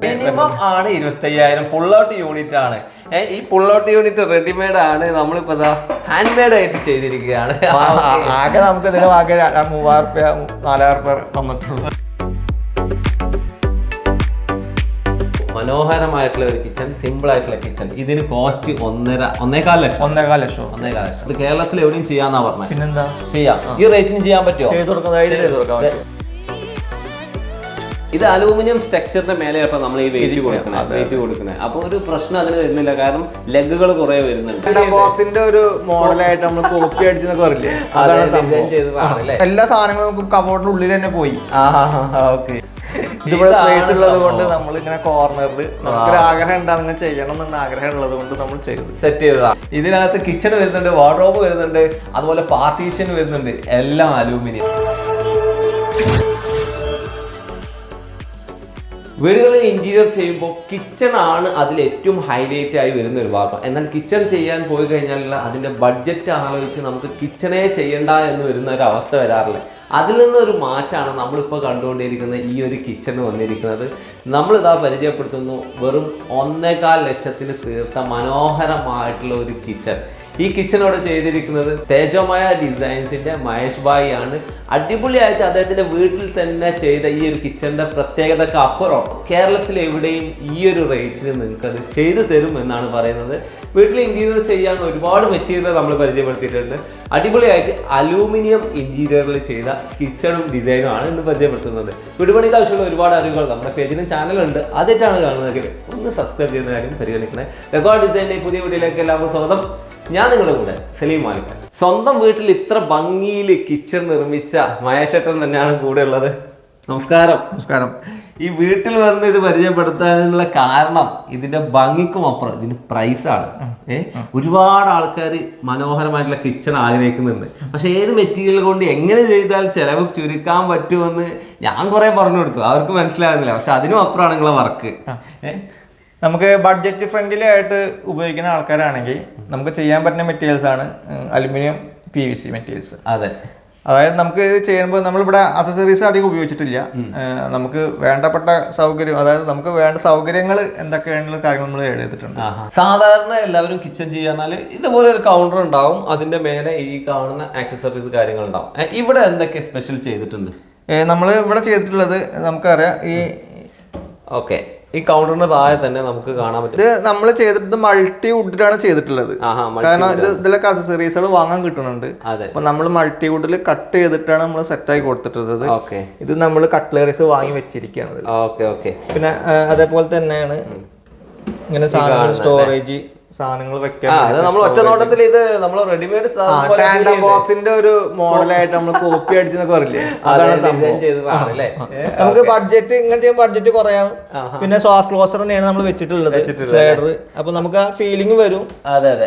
Minimum ആണ് 25,000 പുള്ളൗട്ട് unit ആണ്. ഈ പുള്ളൗട്ട് യൂണിറ്റ് റെഡിമെയ്ഡ് ആണ്, നമ്മളിപ്പോ ഹാൻഡ് മെയ്ഡ് ആയിട്ട് ചെയ്തിരിക്കുകയാണ്. ആകെ നമുക്ക് ഇതിന് ആകെ 3,000 4,000 വന്നിട്ടുള്ളൂ. മനോഹരമായിട്ടുള്ള ഒരു കിച്ചൺ, സിമ്പിൾ ആയിട്ടുള്ള കിച്ചൺ. ഇതിന് കോസ്റ്റ് 1.25 ലക്ഷം. ഇത് കേരളത്തിൽ എവിടെയും ചെയ്യാന്നാ പറഞ്ഞത്. പിന്നെന്താ ചെയ്യാം. ഈ റേറ്റിന് ചെയ്യാൻ പറ്റുമോ? ചെയ്ത് കൊടുക്കാം. ഇത് അലൂമിനിയം സ്ട്രക്ചറിന്റെ മേലെയാണ് നമ്മൾ ഈ വെയിറ്റ് കൊടുക്കുന്നത്. അപ്പൊ ഒരു പ്രശ്നം അതിന് വരുന്നില്ല, കാരണം ലെഗുകൾ കുറെ വരുന്നുണ്ട്. ബോക്സിന്റെ ഒരു മോഡലായിട്ട് നമ്മൾ കോപ്പി അടിച്ചെന്നൊക്കെ പറയില്ലേ, അതാണ് എല്ലാ സാധനങ്ങളും നമുക്ക് കബോർഡിന്റെ ഉള്ളിൽ തന്നെ പോയി. ഇതിവിടെ സ്പേസ് ഉള്ളത് കൊണ്ട് നമ്മൾ ഇങ്ങനെ കോർണറിൽ നമുക്കൊരു ആഗ്രഹം ഉണ്ട് അങ്ങനെ ചെയ്യണം എന്നുള്ള ആഗ്രഹം ഉള്ളത് കൊണ്ട് നമ്മൾ സെറ്റ് ചെയ്തതാണ്. ഇതിനകത്ത് കിച്ചൺ വരുന്നുണ്ട്, വാർഡ്രോബ് വരുന്നുണ്ട്, അതുപോലെ പാർട്ടീഷൻ വരുന്നുണ്ട്, എല്ലാം അലൂമിനിയം. വീടുകളിൽ ഇന്റീരിയർ ചെയ്യുമ്പോൾ കിച്ചൺ ആണ് അതിൽ ഏറ്റവും ഹൈലൈറ്റ് ആയി വരുന്ന ഒരു ഭാഗം. എന്നാൽ കിച്ചൺ ചെയ്യാൻ പോയി കഴിഞ്ഞാൽ അതിന്റെ ബഡ്ജറ്റ് ആലോചിച്ച് നമുക്ക് കിച്ചണേ ചെയ്യണ്ട എന്ന് വരുന്ന ഒരു അവസ്ഥ വരാറില്ല. അതിൽ നിന്നൊരു മാറ്റമാണ് നമ്മളിപ്പോൾ കണ്ടുകൊണ്ടിരിക്കുന്ന ഈ ഒരു കിച്ചണ് വന്നിരിക്കുന്നത്. നമ്മളിതാ പരിചയപ്പെടുത്തുന്നു വെറും 1.25 ലക്ഷത്തിന് തീർത്ത മനോഹരമായിട്ടുള്ള ഒരു കിച്ചൺ. ഈ കിച്ചണോട് ചെയ്തിരിക്കുന്നത് തേജോമയ ഡിസൈൻസിന്റെ മഹേഷ് ഭായി ആണ്. അടിപൊളിയായിട്ട് അദ്ദേഹത്തിന്റെ വീട്ടിൽ തന്നെ ചെയ്ത ഈ ഒരു കിച്ചണിന്റെ പ്രത്യേകതക്ക് അപ്പുറം കേരളത്തിൽ എവിടെയും ഈ ഒരു റേറ്റിന് നിങ്ങൾക്ക് അത് ചെയ്തു തരും എന്നാണ് പറയുന്നത്. വീട്ടിൽ ഇന്റീരിയർ ചെയ്യാൻ ഒരുപാട് മെറ്റീരിയൽ നമ്മൾ പരിചയപ്പെടുത്തിയിട്ടുണ്ട്. അടിപൊളിയായിട്ട് അലൂമിനിയം ഇന്റീരിയറിൽ ചെയ്ത കിച്ചണും ഡിസൈനും ആണ് ഇന്ന് പരിചയപ്പെടുത്തുന്നത്. വീടുപണിക്ക് ആവശ്യമുള്ള ഒരുപാട് അറിവുകൾ നമ്മുടെ പേജിലും ചാനലുണ്ട്. ആദ്യമായിട്ടാണ് കാണുന്നതെങ്കിൽ ഒന്ന് സബ്സ്ക്രൈബ് ചെയ്യുന്ന കാര്യം പരിഗണിക്കണേ. റെക്കോർഡ് ഡിസൈനിന്റെ പുതിയ വീഡിയോയിലേക്ക് എല്ലാവർക്കും സ്വാഗതം. ഞാൻ നിങ്ങളുടെ കൂടെ സലീം മാലിക്. സ്വന്തം വീട്ടിൽ ഇത്ര ഭംഗിയിൽ കിച്ചൺ നിർമ്മിച്ച മഹേഷേട്ടൻ തന്നെയാണ് കൂടെ ഉള്ളത്. നമസ്കാരം. ഈ വീട്ടിൽ വന്ന് ഇത് പരിചയപ്പെടുത്താനുള്ള കാരണം ഇതിന്റെ ഭംഗിക്കും അപ്പുറം ഇതിന്റെ പ്രൈസാണ്. ഒരുപാട് ആൾക്കാർ മനോഹരമായിട്ടുള്ള കിച്ചൺ ആഗ്രഹിക്കുന്നുണ്ട്. പക്ഷെ ഏത് മെറ്റീരിയൽ കൊണ്ട് എങ്ങനെ ചെയ്താൽ ചെലവ് ചുരുക്കാൻ പറ്റുമെന്ന് ഞാൻ കുറെ പറഞ്ഞു കൊടുത്തു, അവർക്ക് മനസ്സിലാകുന്നില്ല. പക്ഷെ അതിനും അപ്പുറമാണ് നിങ്ങളെ വർക്ക്. നമുക്ക് ബഡ്ജറ്റ് ഫ്രണ്ട്ലി ആയിട്ട് ഉപയോഗിക്കുന്ന ആൾക്കാരാണെങ്കിൽ നമുക്ക് ചെയ്യാൻ പറ്റുന്ന മെറ്റീരിയൽസ് ആണ് അലുമിനിയം PVC മെറ്റീരിയൽസ്. അതായത് നമുക്ക് ഇത് ചെയ്യുമ്പോൾ നമ്മളിവിടെ അക്സസറീസ് അധികം ഉപയോഗിച്ചിട്ടില്ല. നമുക്ക് വേണ്ടപ്പെട്ട സൗകര്യം, അതായത് നമുക്ക് വേണ്ട സൗകര്യങ്ങൾ എന്തൊക്കെയാണെന്നുള്ള കാര്യങ്ങൾ നമ്മൾ ചെയ്തിട്ടുണ്ട്. സാധാരണ എല്ലാവരും കിച്ചൺ ചെയ്യാന്നാൽ ഇതുപോലെ ഒരു കൗണ്ടർ ഉണ്ടാവും, അതിന്റെ മേലെ ഈ കാണുന്ന ആക്സസറീസ് കാര്യങ്ങൾ ഉണ്ടാവും. ഇവിടെ എന്തൊക്കെ സ്പെഷ്യൽ ചെയ്തിട്ടുണ്ട്? നമ്മൾ ഇവിടെ ചെയ്തിട്ടുള്ളത് നമുക്കറിയാം, ഈ കൗണ്ടറിന്റെ താഴെ തന്നെ നമുക്ക് കാണാൻ പറ്റും. ഇത് നമ്മൾ ചെയ്തിട്ട് മൾട്ടി വുഡിലാണ് ചെയ്തിട്ടുള്ളത്. കാരണം ഇതിലൊക്കെ അക്സസറീസുകൾ വാങ്ങാൻ കിട്ടുന്നുണ്ട്. അപ്പൊ നമ്മൾ മൾട്ടി വുഡിൽ കട്ട് ചെയ്തിട്ടാണ് നമ്മൾ സെറ്റായി കൊടുത്തിട്ടുള്ളത്. ഇത് നമ്മൾ കട്ട്ലറീസ് വാങ്ങി വെച്ചിരിക്കുകയാണ്. പിന്നെ അതേപോലെ തന്നെയാണ് ഇങ്ങനെ സാധനങ്ങൾ സ്റ്റോറേജ് സാധനങ്ങൾ വെക്കാൻ നമ്മൾ ഒറ്റ നോട്ടത്തിൽ ഇത് നമ്മൾ റെഡിമെയ്ഡ് ബോക്സിന്റെ ഒരു മോഡലായിട്ട് നമ്മൾ കോപ്പി അടിച്ചെന്നൊക്കെ പറയില്ലേ, അതാണ് സംഭവം. നമുക്ക് ബഡ്ജറ്റ് ഇങ്ങനെ ചെയ്യുമ്പോൾ ബഡ്ജറ്റ് കുറയാം. പിന്നെ സോഫ്റ്റ് ക്ലോസർ തന്നെയാണ് നമ്മൾ വെച്ചിട്ടുള്ളത് സ്ലൈഡർ. അപ്പൊ നമുക്ക് ആ ഫീലിംഗ് വരും,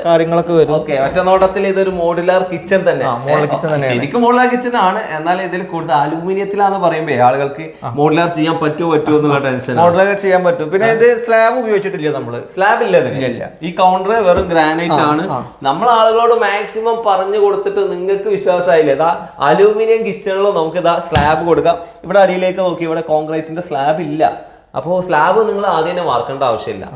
കാര്യങ്ങളൊക്കെ വരും. ഒറ്റ നോട്ടത്തിൽ ഇതൊരു മോഡുലാർ കിച്ചൺ തന്നെ, ശരിക്കും മോഡുലാർ കിച്ചൺ ആണ്. എന്നാൽ ഇതിൽ കൂടുതൽ അലൂമിനിയത്തിലാന്ന് പറയുമ്പോ ആളുകൾക്ക് മോഡുലാർ ചെയ്യാൻ പറ്റുമോ എന്നുള്ള ടെൻഷൻ. മോഡുലാർ ചെയ്യാൻ പറ്റും. പിന്നെ ഇത് സ്ലാബ് ഉപയോഗിച്ചിട്ടില്ല, നമ്മള് സ്ലാബ് ഇല്ല. ഈ കൗണ്ടർ വെറും ഗ്രാനൈറ്റ് ആണ്. നമ്മൾ ആളുകളോട് മാക്സിമം പറഞ്ഞു കൊടുത്തിട്ട് നിങ്ങൾക്ക് വിശ്വാസമായില്ലേ, ഇതാ അലൂമിനിയം കിച്ചണിലും നമുക്ക് ഇതാ സ്ലാബ് കൊടുക്കാം. ഇവിടെ അടിയിലേക്ക് നോക്കി, ഇവിടെ കോൺക്രീറ്റിന്റെ സ്ലാബ് ഇല്ല. അപ്പോൾ സ്ലാബ് നിങ്ങൾ ആദ്യം തന്നെ വാർക്കേണ്ട ആവശ്യമില്ല.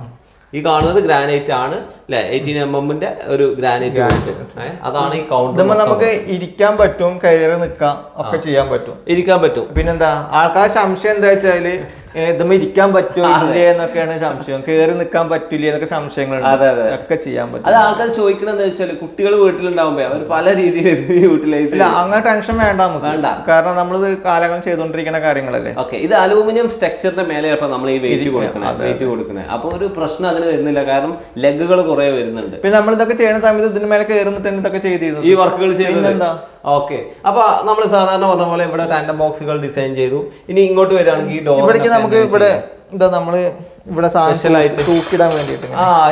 ഈ കാണുന്നത് ഗ്രാനൈറ്റ് ആണ് അല്ലെ, 18mm ഒരു ഗ്രാനൈറ്റ്. അതാണ് ഈ കൗണ്ടർ. നമുക്ക് ഇരിക്കാൻ പറ്റും, കയറി നിൽക്കാം, ഒക്കെ ചെയ്യാൻ പറ്റും, ഇരിക്കാൻ പറ്റും. പിന്നെന്താ ആൾക്കാർ സംശയം എന്താ വെച്ചാല് ഇതുമ്മ ഇരിക്കാൻ പറ്റുമോ ഇല്ലേ എന്നൊക്കെയാണ് സംശയം. കയറി നിൽക്കാൻ പറ്റില്ല എന്നൊക്കെ സംശയങ്ങളുണ്ട്. ഒക്കെ ചെയ്യാൻ പറ്റും. അത് ആൾക്കാർ ചോദിക്കണത് എന്താ വെച്ചാൽ കുട്ടികൾ വീട്ടിലുണ്ടാവുമ്പോ അവർ പല രീതിയിൽ യൂട്ടിലൈസ് ഇല്ല, അങ്ങനെ ടെൻഷൻ വേണ്ട, വേണ്ട. കാരണം നമ്മളിത് കാലങ്ങൾ ചെയ്തുകൊണ്ടിരിക്കുന്ന കാര്യങ്ങളല്ലേ. ഇത് അലൂമിനിയം സ്ട്രക്ചറിന്റെ മേലെയാണ് നമ്മൾ ഈ വെയിറ്റ് കൊടുക്കുന്നത്. അപ്പൊ ഒരു പ്രശ്നം അതിന് വരുന്നില്ല, കാരണം ലെഗുകൾ കുറെ വരുന്നുണ്ട്. പിന്നെ നമ്മൾ ഇതൊക്കെ ചെയ്യുന്ന സമയത്ത് ഇതിന് മേലെ കയറുന്നിട്ട് ഇതൊക്കെ ചെയ്തിരുന്നു, ഈ വർക്കുകൾ ചെയ്യുന്നത്. എന്താ അപ്പൊ നമ്മൾ സാധാരണ പറഞ്ഞ പോലെ ഇവിടെ ടാൻഡം ബോക്സുകൾ ഡിസൈൻ ചെയ്തു. ഇനി ഇങ്ങോട്ട് വരികയാണെങ്കിൽ ഇവിടേക്ക് നമുക്ക് ഇവിടെ എന്താ നമ്മള് ഇവിടെ സ്പെഷ്യലായിട്ട് തൂക്കിടാൻ വേണ്ടിട്ട്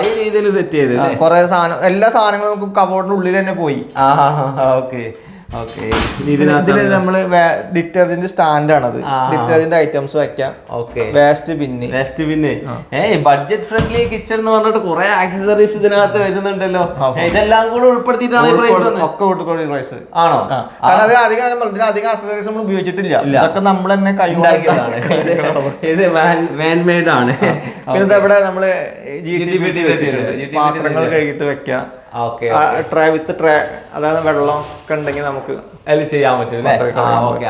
ഈ രീതിയിൽ സെറ്റ് ചെയ്ത് കുറെ സാധനം, എല്ലാ സാധനങ്ങളും നമുക്ക് കബോർഡിന്റെ ഉള്ളിൽ തന്നെ പോയി. ഇതില് നമ്മള് ഡിറ്റർജന്റ് സ്റ്റാൻഡ് ആണത്, ഡിറ്റർജന്റ് ഐറ്റംസ് വെക്കാം. Waste bin. Budget friendly kitchen എന്ന് പറഞ്ഞിട്ട് കുറെ ആക്സസറീസ് ഇതിനകത്ത് വരുന്നുണ്ടല്ലോ. ഇതെല്ലാം കൂടെ ഉൾപ്പെടുത്തിയിട്ടാണ് പ്രൈസ് ആണോ? കാരണം അധികം ആക്സസറീസ് നമ്മൾ ഉപയോഗിച്ചിട്ടില്ല, ഇതൊക്കെ നമ്മൾ തന്നെ കൈകൊണ്ടാക്കിയതാണ്. ഇത് മാൻ മെയ്ഡ് ആണ്. പിന്നെ ഇവിടെ നമ്മള് പാത്രങ്ങൾ കഴുകിട്ട് വെക്കാം. ട്രേ വിത്ത് ട്രേ, അതായത് വെള്ളം ഒക്കെ ഉണ്ടെങ്കിൽ നമുക്ക് അതിൽ ചെയ്യാൻ പറ്റും അല്ലേ?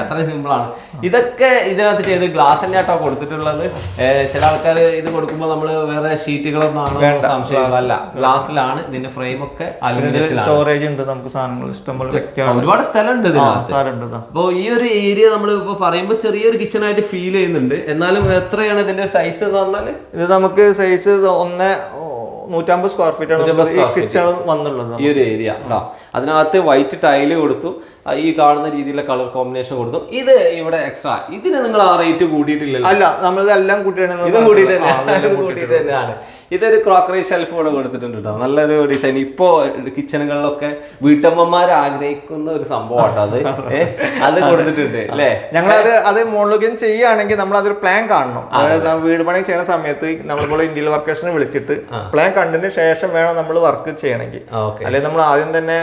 അത്ര സിമ്പിൾ ആണ്. ഇതൊക്കെ ഇതിനകത്ത് ചെയ്ത് ഗ്ലാസ് തന്നെയാട്ടോ കൊടുത്തിട്ടുള്ളത്. ചില ആൾക്കാർ ഇത് കൊടുക്കുമ്പോൾ നമ്മൾ വേറെ ഷീറ്റുകളൊന്നും ആണോ സംശയം, അല്ല, ഗ്ലാസ്സിലാണ്. ഇതിന്റെ ഫ്രെയിം ഒക്കെ സ്റ്റോറേജ് ഉണ്ട്, നമുക്ക് സാധനങ്ങൾ ഇഷ്ടംപോലെ വെക്കാം, ഒരുപാട് സ്ഥലമുണ്ട് ഇതിനകത്ത്. അപ്പോൾ ഈ ഒരു ഏരിയ നമ്മൾ ഇപ്പോൾ പറയുമ്പോൾ ചെറിയൊരു കിച്ചൺ ആയിട്ട് ഫീൽ ചെയ്യുന്നുണ്ട്. എന്നാലും എത്രയാണ് ഇതിന്റെ സൈസ് എന്ന് പറഞ്ഞാൽ? ഇത് നമുക്ക് സൈസ് 150 സ്ക്വയർ ഫീറ്റ് ആണ് കിച്ചൺ വന്നുള്ളത്. ഈ ഒരു ഏരിയ അതിനകത്ത് വൈറ്റ് ടൈല് കൊടുത്തു, ഈ കാണുന്ന രീതിയിലുള്ള കളർ കോമ്പിനേഷൻ കൊടുത്തു. ഇത് ഇവിടെ എക്സ്ട്രാ, ഇതിന് നിങ്ങൾ ആ റേറ്റ് കൂട്ടിയിട്ടില്ലല്ലോ? അല്ല, നമ്മൾ എല്ലാം കൂട്ടിയാണ്. ഇത് കൂട്ടിയിട്ട് തന്നെയാണ്. ഇതൊരു ക്രോക്കറി ഷെൽഫ് കൂടെ കൊടുത്തിട്ടുണ്ട് കേട്ടോ, നല്ലൊരു ഡിസൈൻ. ഇപ്പോ കിച്ചണുകളിലൊക്കെ വീട്ടമ്മമാർ ആഗ്രഹിക്കുന്ന ഒരു സംഭവം കേട്ടോ അത് കൊടുത്തിട്ടുണ്ട് അല്ലേ? അത് മോഡലൊക്കെ ചെയ്യുകയാണെങ്കിൽ നമ്മൾ അതൊരു പ്ലാൻ കാണണം. അതായത് വീട് പണി ചെയ്യുന്ന സമയത്ത് നമ്മളിപ്പോൾ ഇന്ത്യയിൽ വർക്കേഴ്സിനെ വിളിച്ചിട്ട് പ്ലാൻ കണ്ടതിന് ശേഷം വേണം നമ്മൾ വർക്ക് ചെയ്യണമെങ്കിൽ. അല്ലെങ്കിൽ നമ്മൾ ആദ്യം തന്നെ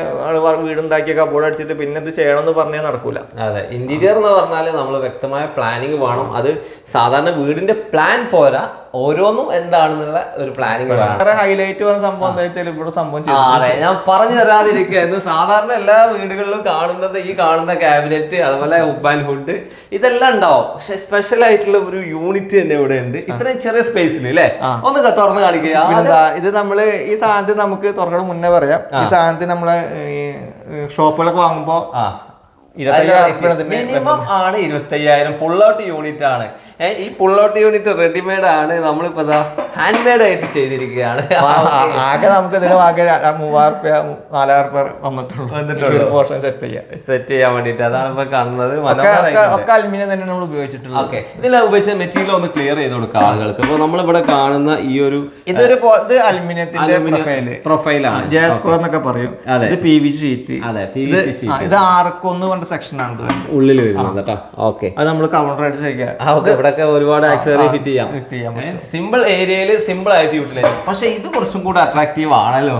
വീടുണ്ടാക്കിയ കബോർഡ് അടിച്ചിട്ട് പിന്നെ ഇത് ചെയ്യണം എന്ന് പറഞ്ഞാൽ നടക്കൂല. അതെ, ഇന്റീരിയർ എന്ന് പറഞ്ഞാൽ നമ്മൾ വ്യക്തമായ പ്ലാനിങ് വേണം. അത് സാധാരണ വീടിന്റെ പ്ലാൻ പോരാ, ഓരോന്നും എന്താണെന്നുള്ള ഒരു പ്ലാനിങ് വേണം. ഹൈലൈറ്റ് പറഞ്ഞ സംഭവം എന്താ വെച്ചാൽ ഇവിടെ സംഭവം അതെ, ഞാൻ പറഞ്ഞു തരാതിരിക്കുന്നു. സാധാരണ എല്ലാ വീടുകളിലും കാണുന്നത് ഈ കാണുന്ന ക്യാബിനറ്റ്, അതുപോലെ ഹുബ് ആൻഡ് ഹുഡ്, ഇതെല്ലാം ഉണ്ടാവും. പക്ഷെ സ്പെഷ്യൽ ആയിട്ടുള്ള ഒരു യൂണിറ്റ് തന്നെ ഇവിടെ ഉണ്ട്, ഇത്രയും ചെറിയ സ്പേസിൽ അല്ലേ? ഒന്ന് തുറന്ന് കാണിക്കുക. ഇത് നമ്മള് ഈ സാധനത്തിന് നമുക്ക് തുറക്കണം മുന്നേ പറയാം. ഈ സാധനത്തിന് നമ്മളെ ഷോപ്പുകളൊക്കെ വാങ്ങുമ്പോ മിനിമം ആണ് 25,000. പുൾ ഔട്ട് യൂണിറ്റ് ആണ്. ഈ പുൾ ഔട്ട് യൂണിറ്റ് റെഡിമെയ്ഡ് ആണ്, നമ്മളിപ്പോ ഹാൻഡ് മെയ്ഡ് ആയിട്ട് ചെയ്തിരിക്കുകയാണ്. ആകെ നമുക്ക് ഇതിന് ആകെ 3,000-4,000 വന്നിട്ടുള്ളൂ പോർഷൻ സെറ്റ് ചെയ്യാൻ വേണ്ടിട്ട്. അതാണ് ഇപ്പൊ കാണുന്നത്. അലുമിനിയം തന്നെ നമ്മൾ ഉപയോഗിച്ചിട്ടുള്ളത്. ഓക്കെ, ഇതിൽ ഉപയോഗിച്ച മെറ്റീരിയൽ ഒന്ന് ക്ലിയർ ചെയ്ത് കൊടുക്കാം ആളുകൾക്ക്. ഇപ്പൊ നമ്മളിവിടെ കാണുന്ന ഈ ഒരു ഇത് അലുമിനിയത്തിന്റെ പ്രൊഫൈലാണ്, ജയസ്കോർ എന്നൊക്കെ പറയും. ഇത് PVC ഷീറ്റ്. അതെ, PVC ഷീറ്റ്. ഇത് ആർക്കൊന്ന് സെക്ഷൻ ആണ് ഉള്ളിൽ വരുന്നത് കേട്ടോ. ഓക്കെ, അത് നമ്മൾ കൗണ്ടറായിട്ട് ചെയ്യാം. ഇവിടെയൊക്കെ ഒരുപാട് ആക്സസറി ഫിറ്റ് ചെയ്യാം. സിമ്പിൾ ഏരിയയിൽ സിമ്പിൾ ആയിട്ട് യൂട്ടിലൈസ്. പക്ഷെ ഇത് കുറച്ചും കൂടെ അട്രാക്റ്റീവ് ആണല്ലോ.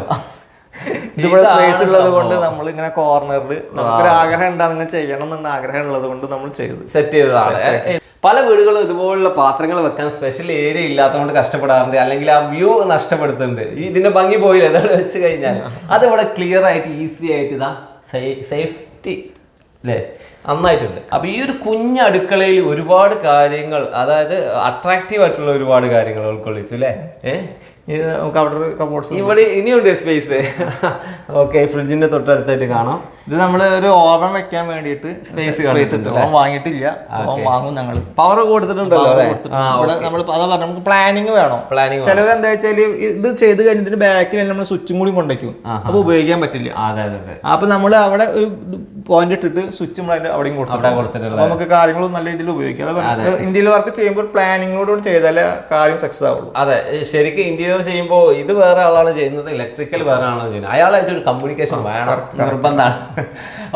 ഇതിവിടെ സ്പേസ് ഉള്ളത് കൊണ്ട് നമ്മൾ ഇങ്ങനെ കോർണറിൽ നമുക്കൊരു ആഗ്രഹം ഉണ്ടാകുന്ന ചെയ്യണം എന്നുള്ള ആഗ്രഹം ഉള്ളത് കൊണ്ട് നമ്മൾ സെറ്റ് ചെയ്തതാണ്. പല വീടുകളും ഇതുപോലുള്ള പാത്രങ്ങൾ വെക്കാൻ സ്പെഷ്യൽ ഏരിയ ഇല്ലാത്തതുകൊണ്ട് കഷ്ടപ്പെടാറുണ്ട്, അല്ലെങ്കിൽ ആ വ്യൂ നഷ്ടപ്പെടുത്തുന്നുണ്ട്. ഇതിന്റെ ഭംഗി പോയില്ല ഇതവിടെ വെച്ച് കഴിഞ്ഞാൽ. അതിവിടെ ക്ലിയർ ആയിട്ട് ഈസി ആയിട്ട് ഇതാ സേഫ്റ്റി അല്ലേ, നന്നായിട്ടുണ്ട്. അപ്പൊ ഈ ഒരു കുഞ്ഞ അടുക്കളയിൽ ഒരുപാട് കാര്യങ്ങൾ, അതായത് അട്രാക്റ്റീവ് ആയിട്ടുള്ള ഒരുപാട് കാര്യങ്ങൾ ഉൾക്കൊള്ളിച്ചു അല്ലേ? ഇവിടെ ഇനിയുണ്ട് സ്പേസ്. ഓക്കെ, ഫ്രിഡ്ജിന്റെ തൊട്ടടുത്തായിട്ട് കാണാം. ഇത് നമ്മള് ഒരു ഓവൻ വെക്കാൻ വേണ്ടിട്ട് സ്പേസ് വാങ്ങിയിട്ടില്ല, വാങ്ങും ഞങ്ങൾ. പവർ കൊടുത്തിട്ടുണ്ടല്ലോ. നമുക്ക് പ്ലാനിങ് വേണം. ചിലവർ എന്താ വെച്ചാല് ഇത് ചെയ്ത് കഴിഞ്ഞിട്ട് ബാക്കിൽ നമ്മൾ സ്വിച്ചും കൂടി കൊണ്ടുവയ്ക്കും, അപ്പൊ ഉപയോഗിക്കാൻ പറ്റില്ല. അപ്പൊ നമ്മൾ അവിടെ ഒരു പോയിന്റ് ഇട്ടിട്ട് സ്വിച്ച് നമ്മൾ അവിടെയും കൊടുത്തിട്ടുണ്ട്. നമുക്ക് കാര്യങ്ങളും നല്ല രീതിയിൽ ഉപയോഗിക്കാം. ഇന്ത്യയിൽ വർക്ക് ചെയ്യുമ്പോൾ പ്ലാനിങ്ങോട് ചെയ്താലേ കാര്യം സക്സസ് ആവുള്ളൂ. അതെ, ശരിക്കും ഇന്ത്യയിൽ ചെയ്യുമ്പോൾ ഇത് വേറെ ആളാണ് ചെയ്യുന്നത്, ഇലക്ട്രിക്കൽ വേറെ ആളാണ് ചെയ്യുന്നത്. അയാളായിട്ട് ഒരു കമ്മ്യൂണിക്കേഷൻ വേണം, നിർബന്ധമാണ്.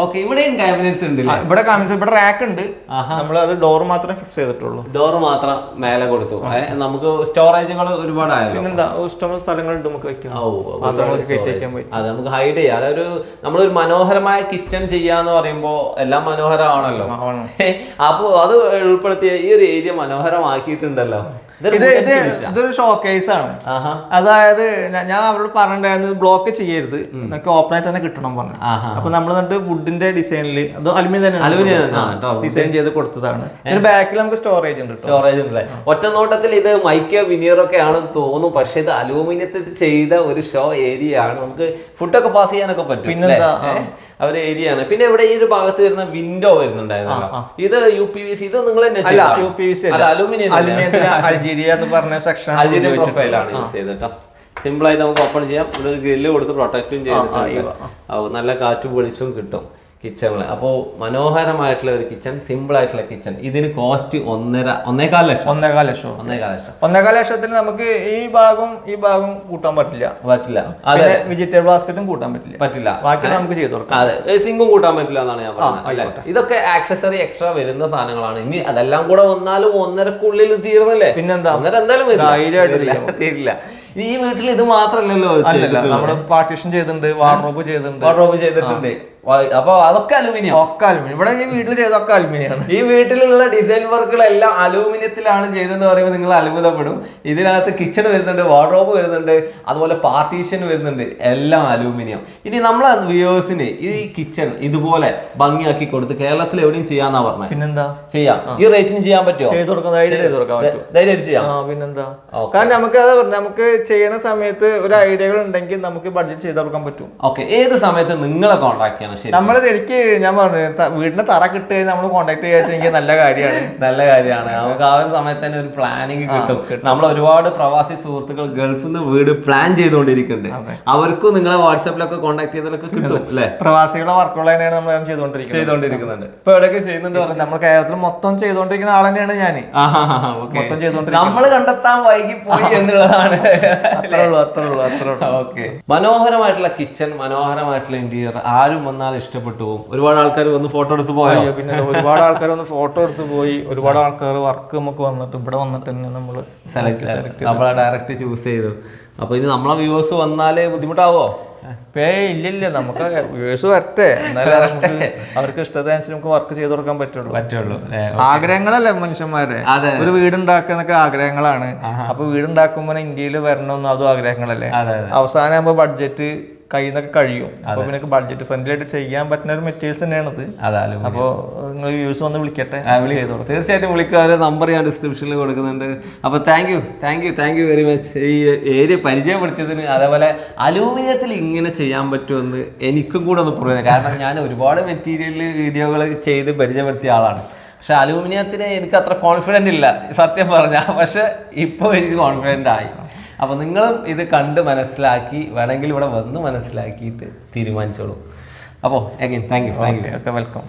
ഓക്കെ, ഇവിടെയും ക്യാബിനറ്റ്സ് ഉണ്ട്. ഇവിടെ ഇവിടെ റാക്ക് ഉണ്ട്, നമ്മൾ അത് ഡോർ മാത്രമേ ഫിക്സ് ചെയ്തിട്ടുള്ളൂ. ഡോർ മാത്രം മേലെ കൊടുത്തു. നമുക്ക് സ്റ്റോറേജുകൾ ഒരുപാടായാലും ഇഷ്ടമുള്ള സ്ഥലങ്ങളുണ്ട് നമുക്ക് വെക്കാം. അത് നമുക്ക് ഹൈഡ് ചെയ്യാം. അതൊരു നമ്മളൊരു മനോഹരമായ കിച്ചൺ ചെയ്യാന്ന് പറയുമ്പോ എല്ലാം മനോഹരമാണല്ലോ. അപ്പൊ അത് ഉൾപ്പെടുത്തിയ ഈ ഒരു ഏരിയ മനോഹരമാക്കിയിട്ടുണ്ടല്ലോ. ഇതൊരു ഷോക്കേസ് ആണ്. അതായത് ഞാൻ അവരോട് പറഞ്ഞിട്ടുണ്ടായിരുന്നു ബ്ലോക്ക് ചെയ്യരുത്, നമുക്ക് ഓപ്പണായിട്ട് തന്നെ കിട്ടണം പറഞ്ഞു. അപ്പൊ നമ്മൾ എന്നിട്ട് വുഡിന്റെ ഡിസൈനിൽ അത് അലുമിനിയം ഡിസൈൻ ചെയ്ത് കൊടുത്തതാണ്. ഇതിന് ബാക്കിൽ നമുക്ക് സ്റ്റോറേജ് ഉണ്ട്. ഒറ്റ നോട്ടത്തിൽ ഇത് മൈക്കോ വിനിയർ ഒക്കെ ആണെന്ന് തോന്നും, പക്ഷെ ഇത് അലൂമിനിയത്തിൽ ചെയ്ത ഒരു ഷോ ഏരിയ ആണ്. നമുക്ക് ഫുഡൊക്കെ പാസ് ചെയ്യാനൊക്കെ പറ്റും. പിന്നെന്താ ഒരു ഏരിയ ആണ്. പിന്നെ ഇവിടെ ഈ ഒരു ഭാഗത്ത് വരുന്ന വിൻഡോ വരുന്നുണ്ടായിരുന്നല്ലോ, ഇത് UPVC. ഇത് നിങ്ങൾ തന്നെ അൾജീരിയ എന്ന് പറഞ്ഞ സെക്ഷൻ പ്രൊഫൈലാണ് യൂസ് ചെയ്തിട്ടോ. സിമ്പിൾ ആയിട്ട് നമുക്ക് ഓപ്പൺ ചെയ്യാം. ഇവിടെ ഒരു ഗ്രില്ല് കൊടുത്ത് പ്രൊട്ടക്റ്റും ചെയ്തിട്ടുണ്ട്. നല്ല കാറ്റും വെളിച്ചവും കിട്ടും. കിച്ചണിൽ. അപ്പോൾ മനോഹരമായിട്ടുള്ള ഒരു കിച്ചൺ, സിമ്പിൾ ആയിട്ടുള്ള കിച്ചൺ. ഇതിന് കോസ്റ്റ് 1.5 ലക്ഷം. 1.5 ലക്ഷത്തിന് നമുക്ക് ഈ ഭാഗം കൂട്ടാൻ പറ്റില്ല. അതെ, വെജിറ്റബിൾ ബാസ്ക്കറ്റും കൂട്ടാൻ പറ്റില്ല. ബാക്കി നമുക്ക് ചെയ്തു കൊടുക്കാം. അതെ, സിങ്കും കൂട്ടാൻ പറ്റില്ല എന്നാണ് ഞാൻ പറഞ്ഞത്. ഇതൊക്കെ ആക്സസറി എക്സ്ട്രാ വരുന്ന സാധനങ്ങളാണ്. ഇനി അതെല്ലാം കൂടെ വന്നാലും 1.5-ക്കുള്ളിൽ തീർന്നല്ലേ? പിന്നെന്താ, 1.5 എന്തായാലും തീരില്ല. ഈ വീട്ടിൽ ഇത് മാത്രല്ലല്ലോ, നമ്മള് പാർട്ടീഷൻ ചെയ്തിട്ടുണ്ട്, വാർഡ്രോബ് ചെയ്തിട്ടുണ്ട്. അപ്പൊ അതൊക്കെ അലൂമിനിയം. ഇവിടെ ഈ വീട്ടിൽ ചെയ്തൊക്കെ അലൂമിനിയാണ്. ഈ വീട്ടിലുള്ള ഡിസൈൻ വർക്കുകളെല്ലാം അലൂമിനിയത്തിലാണ് ചെയ്തെന്ന് പറയുമ്പോൾ നിങ്ങൾ അത്ഭുതപ്പെടും. ഇതിനകത്ത് കിച്ചൺ വരുന്നുണ്ട്, വാർഡ്രോബ് വരുന്നുണ്ട്, അതുപോലെ പാർട്ടീഷൻ വരുന്നുണ്ട്, എല്ലാം അലൂമിനിയം. ഇനി നമ്മളെ വ്യൂവേഴ്സിന് ഈ കിച്ചൺ ഇതുപോലെ ഭംഗിയാക്കി കൊടുത്ത് കേരളത്തിൽ എവിടെയും ചെയ്യാന്നാ പറഞ്ഞത്. പിന്നെന്താ ചെയ്യാം. ഈ റേറ്റിന് ചെയ്യാൻ പറ്റുമോ? ധൈര്യമായിട്ട് ചെയ്യാം. പിന്നെന്താ, കാരണം നമുക്ക് ചെയ്യണ സമയത്ത് ഒരു ഐഡിയകൾ ഉണ്ടെങ്കിൽ നമുക്ക് ബഡ്ജറ്റ് ചെയ്ത് കൊടുക്കാൻ പറ്റും. ഓക്കെ, ഏത് സമയത്ത് നിങ്ങളെ കോൺടാക്ട് ചെയ്യണം? നമ്മള് ശരിക്ക് ഞാൻ പറഞ്ഞു, വീടിന്റെ തറ കിട്ടുക നമ്മൾ കോൺടാക്ട് ചെയ്യാൻ നല്ല കാര്യമാണ്. നമുക്ക് ആ ഒരു സമയത്ത് തന്നെ ഒരു പ്ലാനിങ് കിട്ടും. നമ്മൾ ഒരുപാട് പ്രവാസി സുഹൃത്തുക്കൾ ഗൾഫിൽ നിന്ന് വീട് പ്ലാൻ ചെയ്തുകൊണ്ടിരിക്കുന്നുണ്ട്. അവർക്കും നിങ്ങളെ വാട്സാപ്പിലൊക്കെ കോൺടാക്ട് ചെയ്താലൊക്കെ കിട്ടും അല്ലെ? പ്രവാസികളുടെ വർക്കുകൾ തന്നെയാണ് നമ്മൾ ചെയ്തുകൊണ്ടിരിക്കുന്നുണ്ട്. ഇപ്പൊ എവിടെയൊക്കെ ചെയ്യുന്നുണ്ട്? നമ്മൾ കേരളത്തിൽ മൊത്തം ചെയ്തുകൊണ്ടിരിക്കുന്ന ആൾ തന്നെയാണ് ഞാൻ. മൊത്തം ചെയ്തുകൊണ്ടിരിക്കുന്നത് നമ്മൾ കണ്ടെത്താൻ വൈകിപ്പോയി എന്നുള്ളതാണ്. അത്രേ ഉള്ളൂ. ഓക്കെ, മനോഹരമായിട്ടുള്ള കിച്ചൺ, മനോഹരമായിട്ടുള്ള ഇന്റീരിയർ. ആരും വന്നാലും ഇഷ്ടപ്പെട്ടു പോകും. ഒരുപാട് ആൾക്കാർ വന്ന് ഫോട്ടോ എടുത്ത് പോയോ? പിന്നെ ഒരുപാട് ആൾക്കാർ വന്ന് ഫോട്ടോ എടുത്ത് പോയി. ഒരുപാട് ആൾക്കാർ വർക്ക് നമുക്ക് വന്നിട്ട് ഇവിടെ വന്നിട്ട് തന്നെ നമ്മള് നമ്മളെ ഡയറക്റ്റ് ചൂസ് ചെയ്തു. അപ്പൊ ഇനി നമ്മളെ വ്യൂവേഴ്സ് വന്നാല് ബുദ്ധിമുട്ടാവോ? ഇല്ല, നമുക്ക് വ്യൂവേഴ്സ് വരട്ടെ, എന്നാലും അവർക്ക് ഇഷ്ടത്തിനനുസരിച്ച് നമുക്ക് വർക്ക് ചെയ്ത് കൊടുക്കാൻ പറ്റുള്ളൂ. ആഗ്രഹങ്ങളല്ലേ മനുഷ്യന്മാരെ, ഒരു വീടുണ്ടാക്കുന്നൊക്കെ ആഗ്രഹങ്ങളാണ്. അപ്പൊ വീടുണ്ടാക്കുമ്പോ ഇന്ത്യയിൽ വരണമെന്നും അതും ആഗ്രഹങ്ങളല്ലേ. അവസാനം ആകുമ്പോ ബഡ്ജറ്റ് കയ്യിൽ നിന്നൊക്കെ കഴിയും. അപ്പൊ പിന്നെ ബഡ്ജറ്റ് ഫ്രണ്ട്ലി ആയിട്ട് ചെയ്യാൻ പറ്റുന്ന ഒരു മെറ്റീരിയൽസ് തന്നെയാണത്. അപ്പൊ നിങ്ങൾ വ്യൂസ് വന്ന് വിളിക്കട്ടെ, തീർച്ചയായിട്ടും വിളിക്കുക. ഒരു നമ്പർ ഞാൻ ഡിസ്ക്രിപ്ഷനിൽ കൊടുക്കുന്നുണ്ട്. അപ്പൊ താങ്ക് യു വെരി മച്ച് ഈ ഏരിയ പരിചയപ്പെടുത്തിയതിന്. അതേപോലെ അലൂമിനിയത്തിൽ ഇങ്ങനെ ചെയ്യാൻ പറ്റുമെന്ന് എനിക്കും കൂടെ ഒന്ന് പറയാം. കാരണം ഞാൻ ഒരുപാട് മെറ്റീരിയൽ വീഡിയോകൾ ചെയ്ത് പരിചയപ്പെടുത്തിയ ആളാണ്. പക്ഷെ അലൂമിനിയത്തിന് എനിക്ക് അത്ര കോൺഫിഡൻ്റ് ഇല്ല സത്യം പറഞ്ഞാൽ. പക്ഷെ ഇപ്പോൾ എനിക്ക് കോൺഫിഡൻ്റ് ആയി. അപ്പോൾ നിങ്ങളും ഇത് കണ്ട് മനസ്സിലാക്കി വേണമെങ്കിൽ ഇവിടെ വന്ന് മനസ്സിലാക്കിയിട്ട് തീരുമാനിച്ചോളൂ. അപ്പോൾ അഗൈൻ താങ്ക് യു. വെൽക്കം.